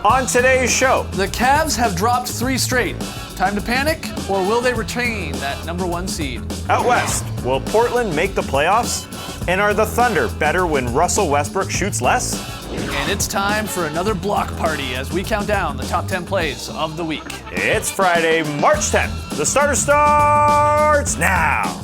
On today's show, The Cavs have dropped 3 straight. Time to panic, or will they retain that number 1 seed? out west, will Portland make the playoffs? And are the Thunder better when Russell Westbrook shoots less? And it's time for another block party as we count down the top 10 plays of the week. It's Friday, March 10th. The starter starts now.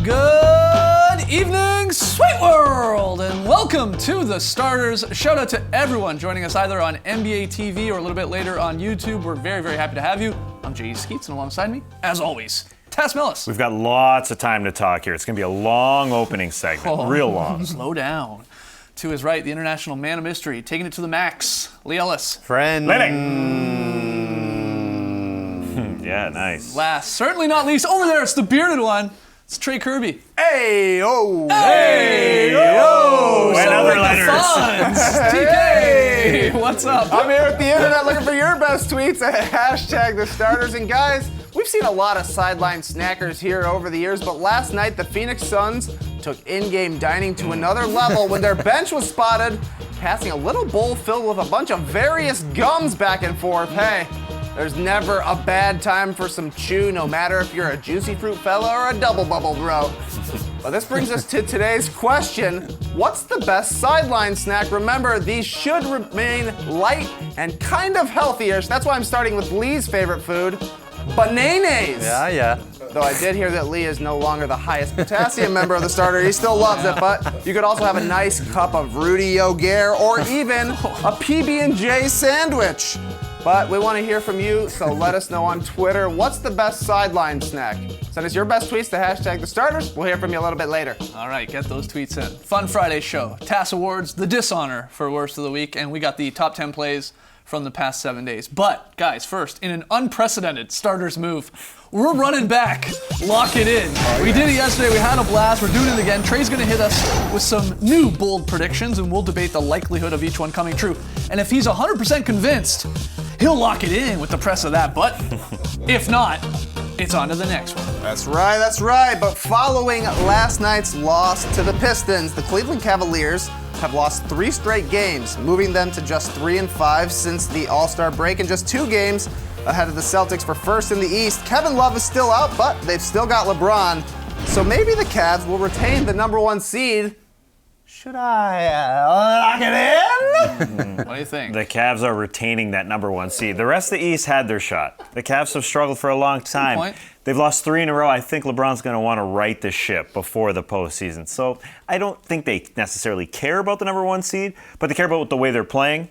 Good evening, Sweet World, and welcome to the Starters. Shout out to everyone joining us either on NBA TV or a little bit later on YouTube. We're very, very happy to have you. I'm Jay Skeets, and alongside me, as always, Tess Millis. We've got lots of time to talk here. It's going to be a long opening segment, real long. Slow down. To his right, the international man of mystery, taking it to the max, Lee Ellis. Friend. Yeah, nice. Last, certainly not least, over there, it's the bearded one. It's Trey Kirby. Hey, oh. Hey, yo! And Sound other like the letters. Fonz. TK, what's up? I'm here at the internet looking for your best tweets at hashtag the starters. And guys, we've seen a lot of sideline snackers here over the years, but last night the Phoenix Suns took in-game dining to another level when their bench was spotted passing a little bowl filled with a bunch of various gums back and forth. Hey, there's never a bad time for some chew, no matter if you're a juicy fruit fella or a double bubble bro. But this brings us to today's question. What's the best sideline snack? Remember, these should remain light and kind of healthy-ish. That's why I'm starting with Lee's favorite food, bananas. Yeah. Though I did hear that Lee is no longer the highest potassium member of the starter. He still loves it, but you could also have a nice cup of Rudy Yoguer or even a PB&J sandwich. But we want to hear from you, so let us know on Twitter. What's the best sideline snack? Send us your best tweets to hashtag the starters. We'll hear from you a little bit later. All right, get those tweets in. Fun Friday show. TAS Awards, the dishonor for worst of the week, and we got the top 10 plays from the past 7 days. But, guys, first, in an unprecedented starters move, we're running back. Lock it in. We did it yesterday. We had a blast. We're doing it again. Trey's going to hit us with some new bold predictions, and we'll debate the likelihood of each one coming true. And if he's 100% convinced, he'll lock it in with the press of that button. If not, it's on to the next one. That's right. But following last night's loss to the Pistons, the Cleveland Cavaliers have lost 3 straight games, moving them to just 3-5 since the All-Star break, and just 2 games ahead of the Celtics for first in the East. Kevin Love is still out, but they've still got LeBron. So maybe the Cavs will retain the number 1 seed. Should I lock it in? What do you think? The Cavs are retaining that number 1 seed. The rest of the East had their shot. The Cavs have struggled for a long time. point. They've lost 3 in a row. I think LeBron's going to want to right the ship before the postseason. So I don't think they necessarily care about the number 1 seed, but they care about the way they're playing.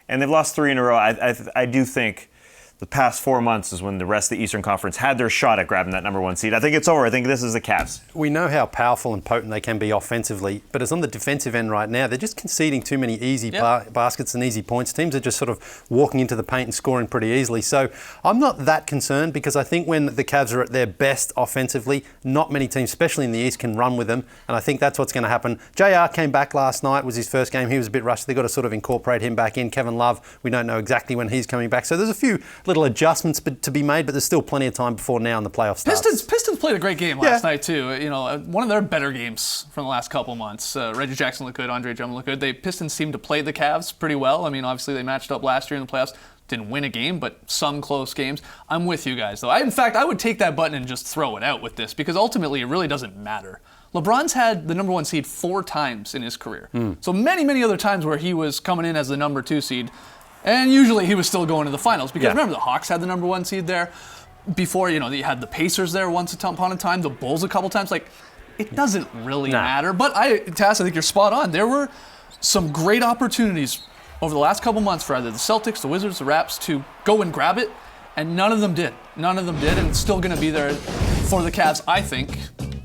And they've lost 3 in a row. I do think the past 4 months is when the rest of the Eastern Conference had their shot at grabbing that number 1 seed. I think it's over. I think this is the Cavs. We know how powerful and potent they can be offensively, but it's on the defensive end right now. They're just conceding too many easy baskets and easy points. Teams are just sort of walking into the paint and scoring pretty easily. So I'm not that concerned because I think when the Cavs are at their best offensively, not many teams, especially in the East, can run with them. And I think that's what's going to happen. JR came back last night. Was his first game. He was a bit rushed. They've got to sort of incorporate him back in. Kevin Love, we don't know exactly when he's coming back. So there's a few little adjustments to be made, but there's still plenty of time before now in the playoff starts. Pistons played a great game last night too. You know, one of their better games from the last couple months. Reggie Jackson looked good, Andre Drummond looked good. The Pistons seemed to play the Cavs pretty well. I mean, obviously they matched up last year in the playoffs. Didn't win a game, but some close games. I'm with you guys though. In fact, I would take that button and just throw it out with this because ultimately it really doesn't matter. LeBron's had the number 1 seed 4 times in his career. So many other times where he was coming in as the number 2 seed. And usually he was still going to the finals because remember the Hawks had the number 1 seed there before, you had the Pacers there once upon a time, the Bulls a couple times. Like, it doesn't really matter. But Tass, I think you're spot on. There were some great opportunities over the last couple months for either the Celtics, the Wizards, the Raps to go and grab it, and none of them did. And it's still going to be there for the Cavs, I think,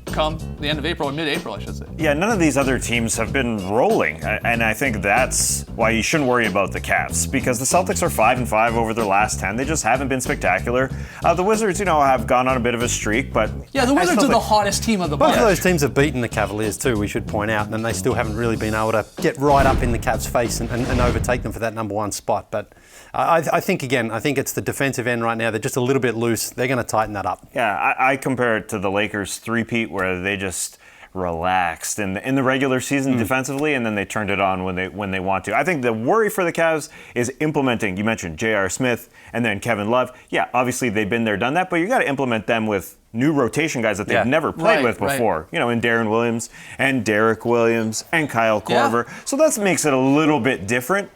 come the end of April or mid-April, I should say. Yeah, none of these other teams have been rolling, and I think that's why you shouldn't worry about the Cavs, because the Celtics are 5-5 over their last 10. They just haven't been spectacular. The Wizards, have gone on a bit of a streak, but yeah, the Wizards are the hottest team of the bunch. Both of those teams have beaten the Cavaliers too, we should point out, and they still haven't really been able to get right up in the Cavs' face and overtake them for that number 1 spot. But I think it's the defensive end right now. They're just a little bit loose. They're going to tighten that up. Yeah, I compare it to the Lakers three-peat where they just relaxed in the regular season defensively, and then they turned it on when they want to. I think the worry for the Cavs is implementing. You mentioned J.R. Smith and then Kevin Love. Yeah, obviously they've been there, done that, but you got to implement them with new rotation guys that they've never played Right, with before. You know, in Darren Williams and Derek Williams and Kyle Korver. So that makes it a little bit different.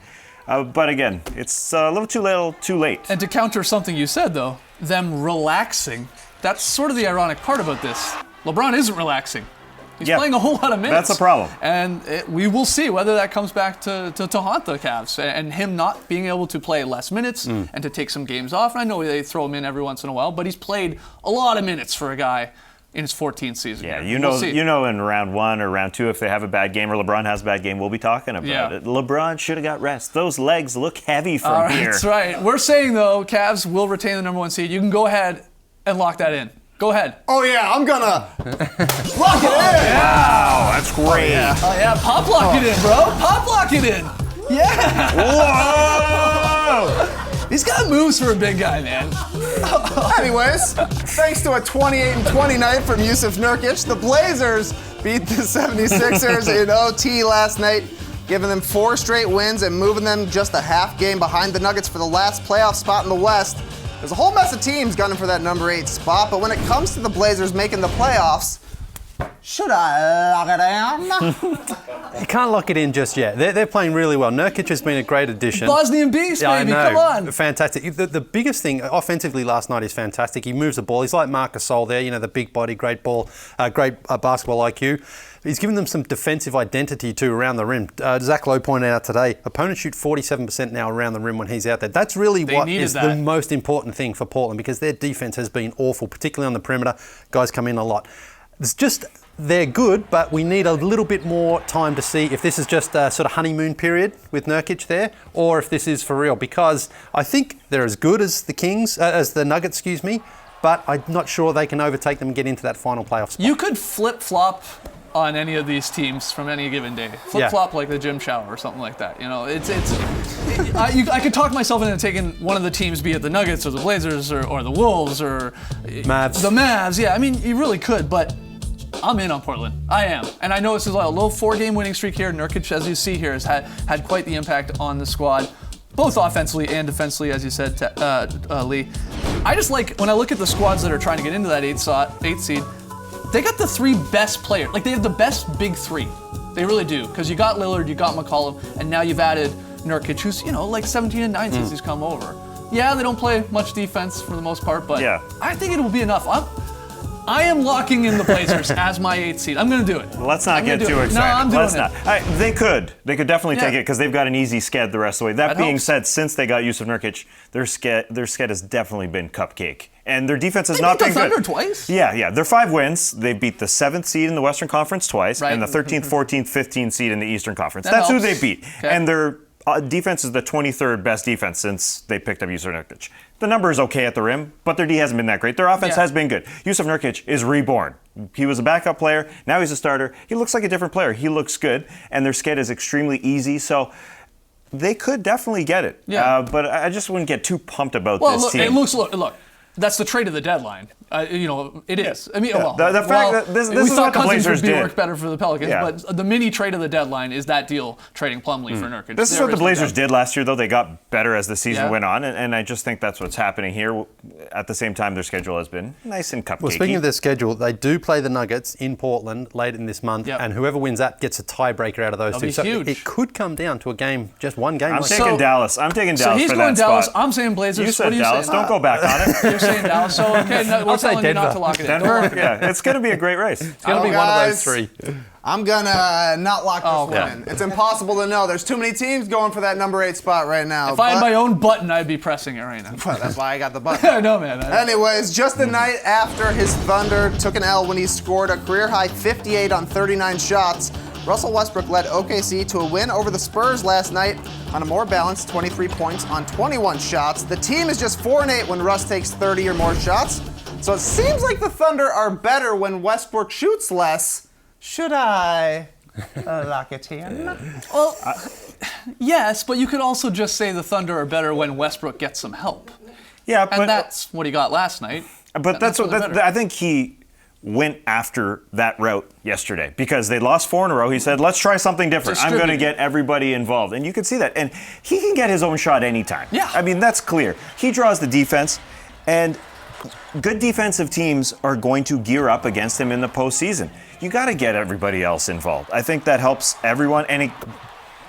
But again, it's a little too late. And to counter something you said, though, them relaxing, that's sort of the ironic part about this. LeBron isn't relaxing. He's playing a whole lot of minutes. That's a problem. And we will see whether that comes back to haunt the Cavs and him not being able to play less minutes and to take some games off. And I know they throw him in every once in a while, but he's played a lot of minutes for a guy in his 14th season. Yeah, here. you know in round 1 or round 2, if they have a bad game or LeBron has a bad game, we'll be talking about it. LeBron should have got rest. Those legs look heavy from here. That's right. We're saying, though, Cavs will retain the number 1 seed. You can go ahead and lock that in. Go ahead. Oh yeah, I'm gonna lock it in. Wow, that's great. Oh, yeah. Pop lock it in, bro. Pop lock it in. Yeah. Whoa! He's got moves for a big guy, man. Anyways, thanks to a 28-20 night from Yusuf Nurkic, the Blazers beat the 76ers in OT last night, giving them 4 straight wins and moving them just a half game behind the Nuggets for the last playoff spot in the West. There's a whole mess of teams gunning for that number 8 spot, but when it comes to the Blazers making the playoffs, should I lock it in? You can't lock it in just yet. They're playing really well. Nurkic has been a great addition. Bosnian Beast, Yeah, I baby. know. Come on. Fantastic. The biggest thing offensively last night is fantastic. He moves the ball. He's like Marc Gasol there, you know, the big body, great ball, great basketball IQ. He's given them some defensive identity too around the rim. Zach Lowe pointed out today, opponents shoot 47% now around the rim when he's out there. That's really what is the most important thing for Portland, because their defense has been awful, particularly on the perimeter. Guys come in a lot. It's just, they're good, but we need a little bit more time to see if this is just a sort of honeymoon period with Nurkic there, or if this is for real, because I think they're as good as the Nuggets, but I'm not sure they can overtake them and get into that final playoff spot. You could flip-flop on any of these teams from any given day. Flip-flop like the gym shower or something like that. You know, I could talk myself into taking one of the teams, be it the Nuggets or the Blazers or the Wolves or Mavs. The Mavs. Yeah, I mean, you really could, but I'm in on Portland. I am. And I know this is a little 4-game winning streak here. Nurkic, as you see here, has had quite the impact on the squad, both offensively and defensively, as you said, Lee. I just like, when I look at the squads that are trying to get into that 8th seed, they got the 3 best players. Like, they have the best big 3. They really do. Because you got Lillard, you got McCollum, and now you've added Nurkic, who's, you know, like 17-9 since he's come over. Yeah, they don't play much defense for the most part, but I think it will be enough. I am locking in the Blazers as my 8th seed. I'm going to do it. Let's not get too excited. No, I'm doing it. They could definitely take it because they've got an easy sked the rest of the way. That being said, since they got Yusuf Nurkic, their sked has definitely been cupcake. And their defense has not been good. They beat the Thunder twice? Yeah. They're 5 wins. They beat the 7th seed in the Western Conference twice, and the 13th, 14th, 15th seed in the Eastern Conference. That's who they beat. Okay. And their defense is the 23rd best defense since they picked up Yusuf Nurkic. The number is okay at the rim, but their D hasn't been that great. Their offense has been good. Yusuf Nurkic is reborn. He was a backup player. Now he's a starter. He looks like a different player. He looks good, and their sked is extremely easy. So they could definitely get it. Yeah. But I just wouldn't get too pumped about this team. Look. That's the trade of the deadline. You know, it is. I mean, the fact that this we is thought what the Cousins Blazers would did. work better for the Pelicans, but the mini trade of the deadline is that deal trading Plumlee for Nurkic. This is what the Blazers did last year, though. They got better as the season went on, and I just think that's what's happening here. At the same time, their schedule has been nice and cupcakey. Well, speaking of their schedule, they do play the Nuggets in Portland late in this month, and whoever wins that gets a tiebreaker out of those two. So it could come down to a game, just one game. I'm taking Dallas. I'm taking Dallas so he's for going that Dallas. spot. I'm saying Blazers. You said what are you Dallas. saying? Don't go back on it. You're saying Dallas. So okay, we're telling you not to lock it in. Denver? Yeah, it's going to be a great race. It's going to be one of those 3. I'm gonna not lock this one in. It's impossible to know. There's too many teams going for that number 8 spot right now. If I had my own button, I'd be pressing it right now. Well, that's why I got the button. I know, man. Anyways, just the night after his Thunder took an L when he scored a career-high 58 on 39 shots, Russell Westbrook led OKC to a win over the Spurs last night on a more balanced 23 points on 21 shots. The team is just 4-8 when Russ takes 30 or more shots. So it seems like the Thunder are better when Westbrook shoots less. Should I lock it in? Well, yes, but you could also just say the Thunder are better when Westbrook gets some help. Yeah, but and that's what he got last night. But I think went after that route yesterday because they lost 4 in a row. He said, let's try something different. I'm going to get everybody involved. And you can see that. And he can get his own shot anytime. Yeah. I mean, that's clear. He draws the defense, and good defensive teams are going to gear up against him in the postseason. You got to get everybody else involved. I think that helps everyone, and it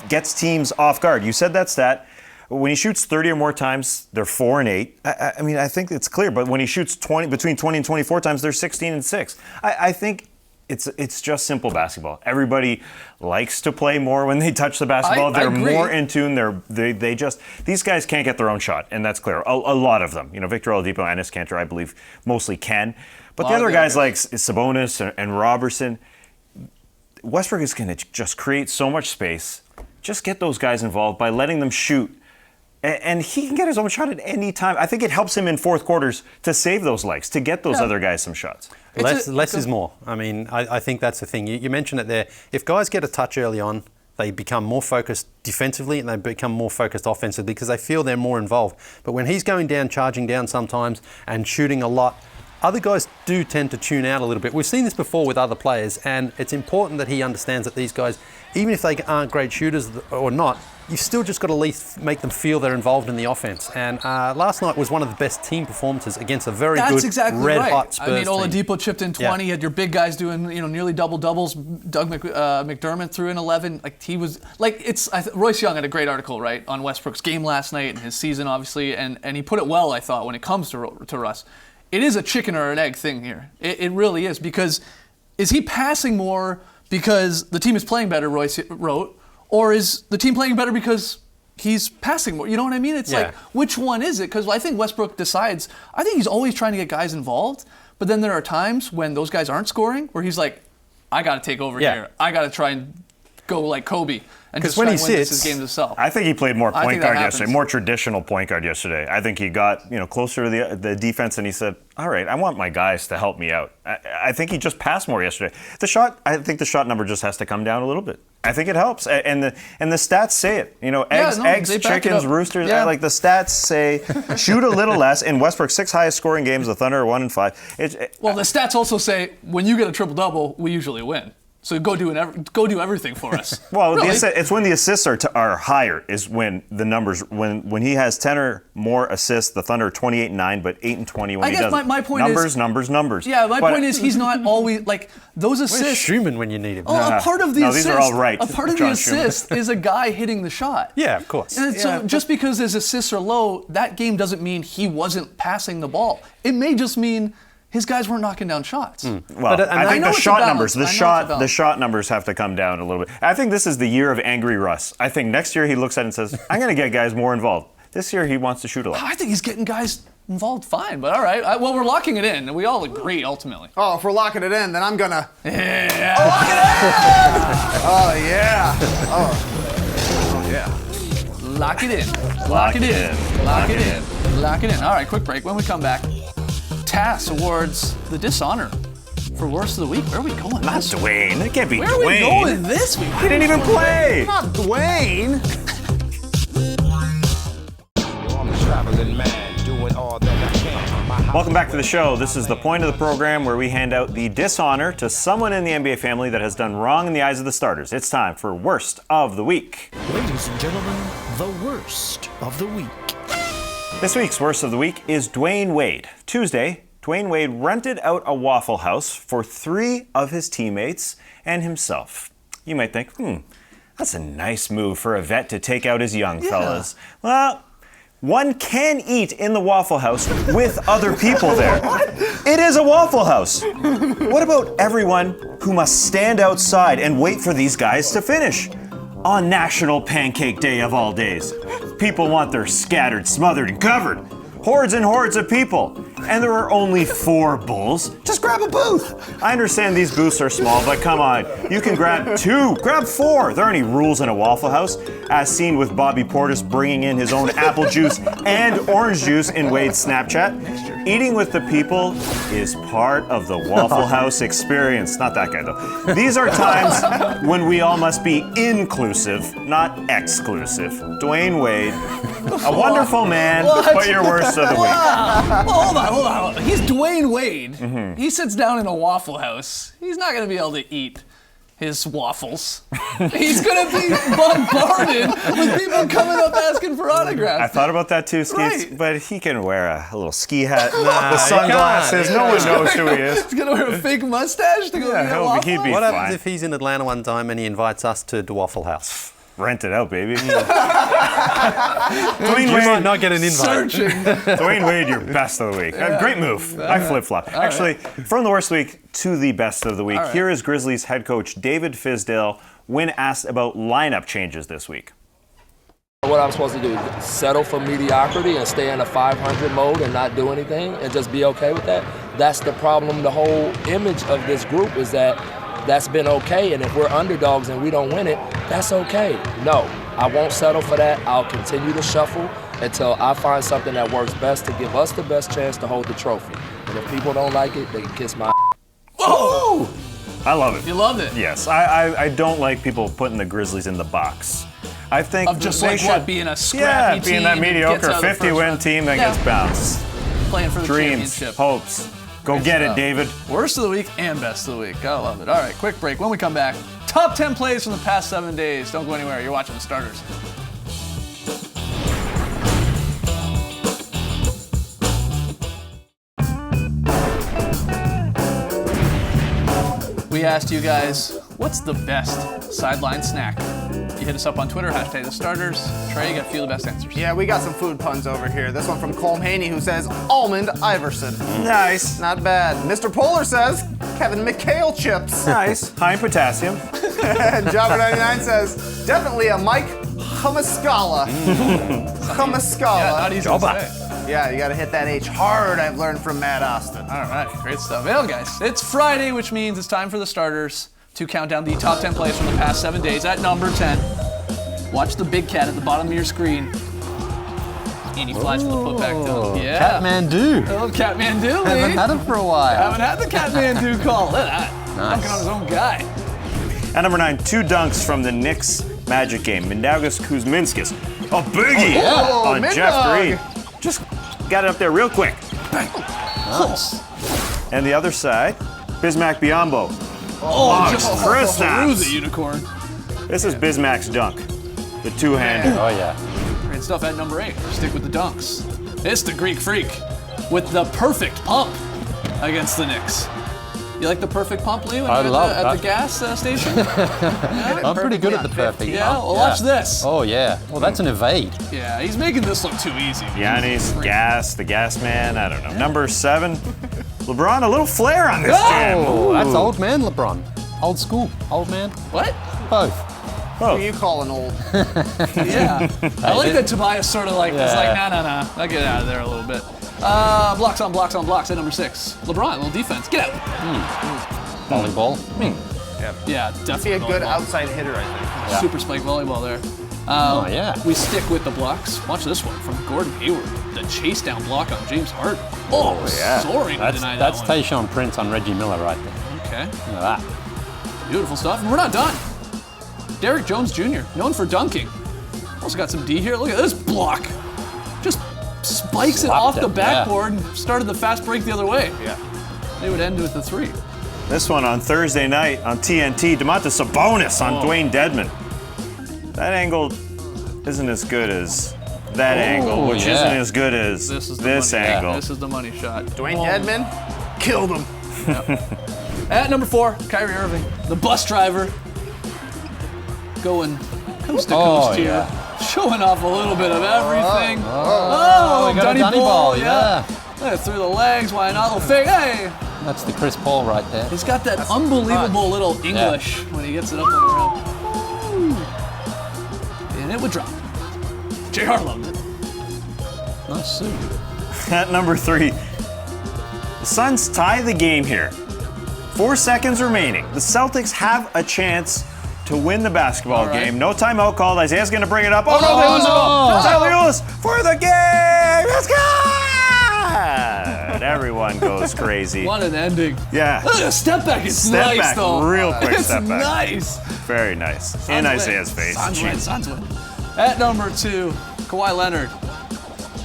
gets teams off guard. You said that stat. When he shoots 30 or more times, they're 4 and 8. I mean, I think it's clear. But when he shoots between 20 and 24 times, they're 16 and 6. I think it's just simple basketball. Everybody likes to play more when they touch the basketball. I They're agree. more in tune. They just, these guys can't get their own shot, and that's clear. A lot of them. Victor Oladipo and Enes Kanter, I believe, mostly can. But the other guys like Sabonis and Robertson, Westbrook is going to just create so much space. Just get those guys involved by letting them shoot. And he can get his own shot at any time. I think it helps him in fourth quarters to save those legs, to get those other guys some shots. Less is more. I mean, I think that's the thing. You mentioned it there. If guys get a touch early on, they become more focused defensively and they become more focused offensively because they feel they're more involved. But when he's going down, charging down sometimes and shooting a lot, other guys do tend to tune out a little bit. We've seen this before with other players, and it's important that he understands that these guys, even if they aren't great shooters or not, you've still just got to at least make them feel they're involved in the offense. And last night was one of the best team performances against a very good, red-hot Spurs team. Oladipo chipped in 20. You had your big guys doing, nearly double-doubles. Doug McDermott threw in 11. Royce Young had a great article, right, on Westbrook's game last night and his season, obviously, and he put it well, I thought, when it comes to Russ. It is a chicken or an egg thing here. It really is, because is he passing more because the team is playing better, Royce wrote, or is the team playing better because he's passing more? You know what I mean? It's like, which one is it? Because I think Westbrook decides, I think he's always trying to get guys involved, but then there are times when those guys aren't scoring where he's like, I got to take over here. I got to try and go like Kobe and just try and win his game himself. I think he played more point guard yesterday, more traditional point guard yesterday. I think he got closer to the defense and he said, all right, I want my guys to help me out. I think he just passed more yesterday. I think the shot number just has to come down a little bit. I think it helps, and the stats say it. Eggs, chickens, roosters. Yeah. Like the stats say, shoot a little less. In Westbrook's 6 highest scoring games, the Thunder are 1 and 5. The stats also say when you get a triple double, we usually win. So go do everything for us. Well, really? It's when the assists are higher is when the numbers when he has 10 or more assists, the Thunder are 28-9, but 8-20 when he doesn't. My point is numbers. Yeah, my point is he's not always like those assists. Where's Schumann when you need him? A part of the assist. These are all right. A part of the assist is a guy hitting the shot. Yeah, of course. And so just because his assists are low, that game doesn't mean he wasn't passing the ball. It may just mean his guys weren't knocking down shots. Well, I think the shot numbers, the shot numbers have to come down a little bit. I think this is the year of angry Russ. I think next year he looks at it and says, I'm going to get guys more involved. This year he wants to shoot a lot. I think he's getting guys involved fine, but all right. Well, we're locking it in, and we all agree ultimately. Oh, if we're locking it in, then I'm gonna. Yeah. Lock it in! Oh yeah. Oh yeah. Lock it in. Lock it in. Lock it in. Lock it in. All right, quick break. When we come back, TAS awards the dishonor for worst of the week. Where are we going? Not Dwayne. It can't be Where Dwayne. are we going this week? He didn't even play. Not Dwayne. Welcome back to the show. This is the point of the program where we hand out the dishonor to someone in the NBA family that has done wrong in the eyes of the starters. It's time for Worst of the Week. Ladies and gentlemen, the Worst of the Week. This week's Worst of the Week is Dwayne Wade. Tuesday, Dwayne Wade rented out a Waffle House for 3 of his teammates and himself. You might think, that's a nice move for a vet to take out his young fellas. Well, one can eat in the Waffle House with other people there. It is a Waffle House. What about everyone who must stand outside and wait for these guys to finish? On National Pancake Day of all days. People want their scattered, smothered, and covered. Hordes and hordes of people. And there are only 4 bowls. Just grab a booth. I understand these booths are small, but come on. You can grab 2, grab 4. There aren't any rules in a Waffle House, as seen with Bobby Portis bringing in his own apple juice and orange juice in Wade's Snapchat. Eating with the people is part of the Waffle House experience. Not that guy, though. These are times when we all must be inclusive, not exclusive. Dwayne Wade, a wonderful man, but your worst of the week. Well, hold hold on. He's Dwayne Wade. Mm-hmm. He sits down in a Waffle House. He's not going to be able to eat his waffles. He's going to be bombarded with people coming up asking for autographs. I thought about that too, Skeets, Right. but he can wear a little ski hat, the sunglasses. No one knows who he is. He's going to wear a fake mustache to go Yeah, get a waffle. he'd be What fine. happens if he's in Atlanta one time and he invites us to the Waffle House? Rent it out, baby. You Dwayne might Wade, not get an invite. Searching. Dwayne Wade, your best of the week. Great move. I flip-flop. Actually, from the worst week to the best of the week, here is Grizzlies head coach David Fizdale when asked about lineup changes this week. What I'm supposed to do, settle for mediocrity and stay in a 500 mode and not do anything and just be okay with that? That's the problem. The whole image of this group is that that's been okay, and if we're underdogs and we don't win it, that's okay. No, I won't settle for that. I'll continue to shuffle until I find something that works best to give us the best chance to hold the trophy. And if people don't like it, they can kiss my Whoa! I love it. You loved it. Yes, I don't like people putting the Grizzlies in the box. I think Of just they like should, what, being a scrappy being that team that mediocre gets out of the 50-win first team that round. gets bounced. Playing for the Dreams, championship. hopes. Go get it, stuff. David. Worst of the week and best of the week. Gotta love it. All right, quick break. When we come back, top 10 plays from the past 7 days. Don't go anywhere. You're watching the starters. We asked you guys, what's the best sideline snack? You hit us up on Twitter, hashtag the starters. Trey, you got a few of the best answers. Yeah, we got some food puns over here. This one from Colm Haney, who says Almond Iverson. Nice. Not bad. Mr. Polar says Kevin McHale chips. Nice. High in potassium. And Jobber99 says definitely a Mike Humascala. Humascala. Yeah, not easy to say. Yeah, you gotta hit that H hard, I've learned from Matt Austin. All right, great stuff. Well, guys, it's Friday, which means it's time for the starters to count down the top 10 plays from the past 7 days. At number 10, watch the big cat at the bottom of your screen. And he flies from the putback down. Yeah. Catmandu. Oh, Catmandu, Haven't Lee. had him for a while. Haven't had the Catmandu call. Look at that. Nice. Dunking on his own guy. At number 9, 2 dunks from the Knicks Magic game. Mindaugas Kuzminskis. A biggie on Mindog. Jeff Green. Just got it up there real quick. Nice. And the other side, Bismack Biyombo. Oh, just Kristaps. through the unicorn. This is Bismack's dunk. The two-hander. Oh, yeah. Great stuff at number 8. Stick with the dunks. It's the Greek Freak with the perfect pump against the Knicks. You like the perfect pump, Lee, when I you're love at that. the gas station? I'm pretty good at the perfect. Yeah, well, watch this. Oh, yeah. Well, that's an evade. Yeah, he's making this look too easy. Giannis, Gas, the Gas Man. I don't know. Number 7, LeBron. A little flair on this jam. Oh, that's old man LeBron. Old school. Old man. What? Both. Who are you calling old? Yeah. I like that Tobias sort of like, it's like, Yeah. nah. I'll get out of there a little bit. Blocks on blocks on blocks at number 6. LeBron, little defense. Get out. Volleyball. Yeah, Be definitely. a good volleyball. outside hitter, I think. Super spike volleyball there. Oh, yeah. We stick with the blocks. Watch this one from Gordon Hayward. The chase down block on James Harden. Oh, yeah. soaring to That's deny that's that one. Tayshaun Prince on Reggie Miller right there. Okay, Look at that. beautiful stuff. And we're not done. Derrick Jones Jr., known for dunking. Also got some D here. Look at this block. Just spikes it Slapped off the it, yeah. backboard and started the fast break the other way. Yeah. They would end with the 3. This one on Thursday night on TNT. Domantas Sabonis on Dwayne Dedmon. That angle isn't as good as that angle, which yeah. isn't as good as This is the this money. angle. This is the money shot. Dwayne Oh. Dedman killed him. At number 4, Kyrie Irving, the bus driver, going coast to coast here, showing off a little bit of everything. Oh, we got a dunny dunny ball, ball, yeah. Look at through the legs, why not? Little fake, hey! That's the Chris Paul right there. He's got that unbelievable little English when he gets it up on the rim. And it would drop. JR loved it. Nice suit. At number 3, the Suns tie the game here. 4 seconds remaining. The Celtics have a chance to win the basketball All right. game. No timeout called. Isaiah's going to bring it up. Oh, no, they lose the ball. Tyler Ulis for the game. Let's go! And everyone goes crazy. What an ending. Yeah. Look at the step back. It's Step nice, back, though. real quick It's step back. nice. Very nice. In Suns win. Isaiah's face. Suns win, Jeez. Suns win. At number 2, Kawhi Leonard.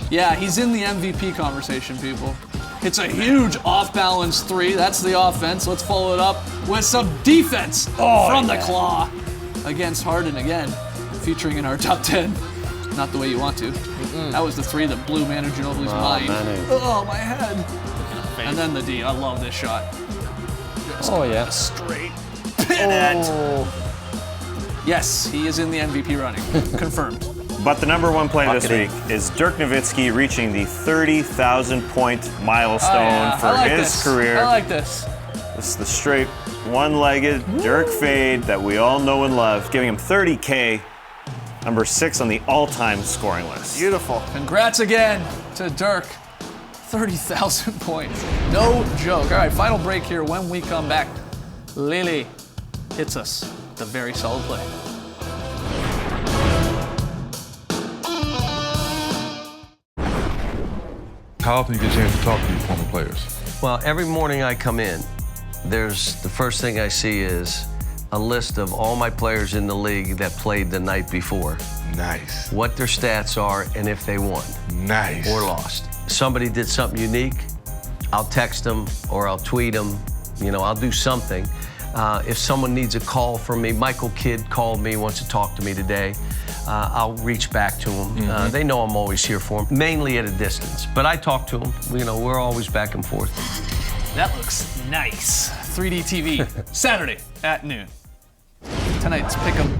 Yeah, he's in the MVP conversation, people. Hits a huge off-balance three. That's the offense. Let's follow it up with some defense from the claw against Harden again, featuring in our top 10. Not the way you want to. That was the three that blew Manu Ginobili's mind. Manu. Oh, my head. And then the D. I love this shot. Oh, yeah. Straight pin it. Yes, he is in the MVP running. Confirmed. But the number one play this Bucketing. week is Dirk Nowitzki reaching the 30,000-point milestone I for like his this. career. I like this. This is the straight one-legged Dirk fade that we all know and love, giving him 30K, number 6 on the all-time scoring list. Beautiful. Congrats again to Dirk. 30,000 points. No joke. All right, final break here. When we come back, Lily hits us with a very solid play. How often do you get a chance to talk to your former players? Well, every morning I come in, the first thing I see is a list of all my players in the league that played the night before, Nice. what their stats are, and if they won Nice. or lost. Somebody did something unique, I'll text them or I'll tweet them. I'll do something. If someone needs a call from me, Michael Kidd called me, wants to talk to me today. I'll reach back to them. They know I'm always here for them, mainly at a distance. But I talk to them. We're always back and forth. That looks nice. 3D TV, Saturday at noon. Tonight's Pick'em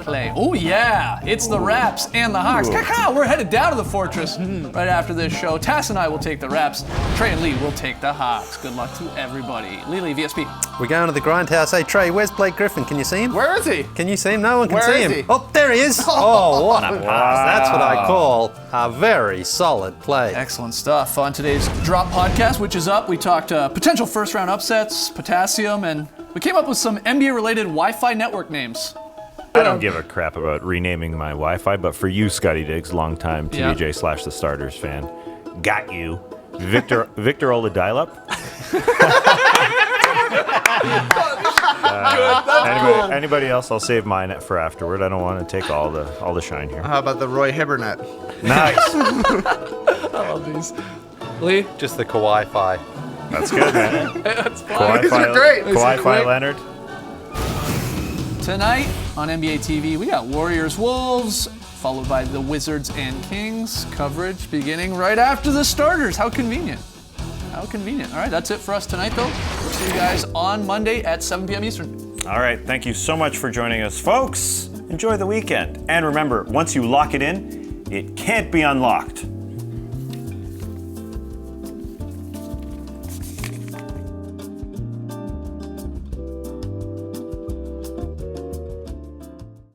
play. Oh yeah, it's the Raps and the Hawks. Kaka, we're headed down to the Fortress right after this show. Tass and I will take the Raps. Trey and Lee will take the Hawks. Good luck to everybody. Lee, VSP. We're going to the Grindhouse. Hey, Trey, where's Blake Griffin? Can you see him? Where is he? Can you see him? No one can Where see is him. he? Oh, there he is. Oh, what a pass. That's what I call a very solid play. Excellent stuff. On today's Drop podcast, which is up, we talked potential first-round upsets, potassium, and we came up with some NBA-related Wi-Fi network names. I don't give a crap about renaming my Wi-Fi, but for you, Scotty Diggs, longtime Yeah. TJ/the Starters fan, got you. Victor Ola dial-up. Anybody else? I'll save mine for afterward. I don't want to take all the shine here. How about the Roy Hibbernet? Nice. I love these. Lee? Just the Kawhi-Fi. That's good, man. That's fine. These are great. Kawhi Leonard. Tonight on NBA TV, we got Warriors-Wolves, followed by the Wizards and Kings. Coverage beginning right after the starters. How convenient. How convenient. All right, that's it for us tonight, though. We'll see you guys on Monday at 7 p.m. Eastern. All right, thank you so much for joining us, folks. Enjoy the weekend. And remember, once you lock it in, it can't be unlocked.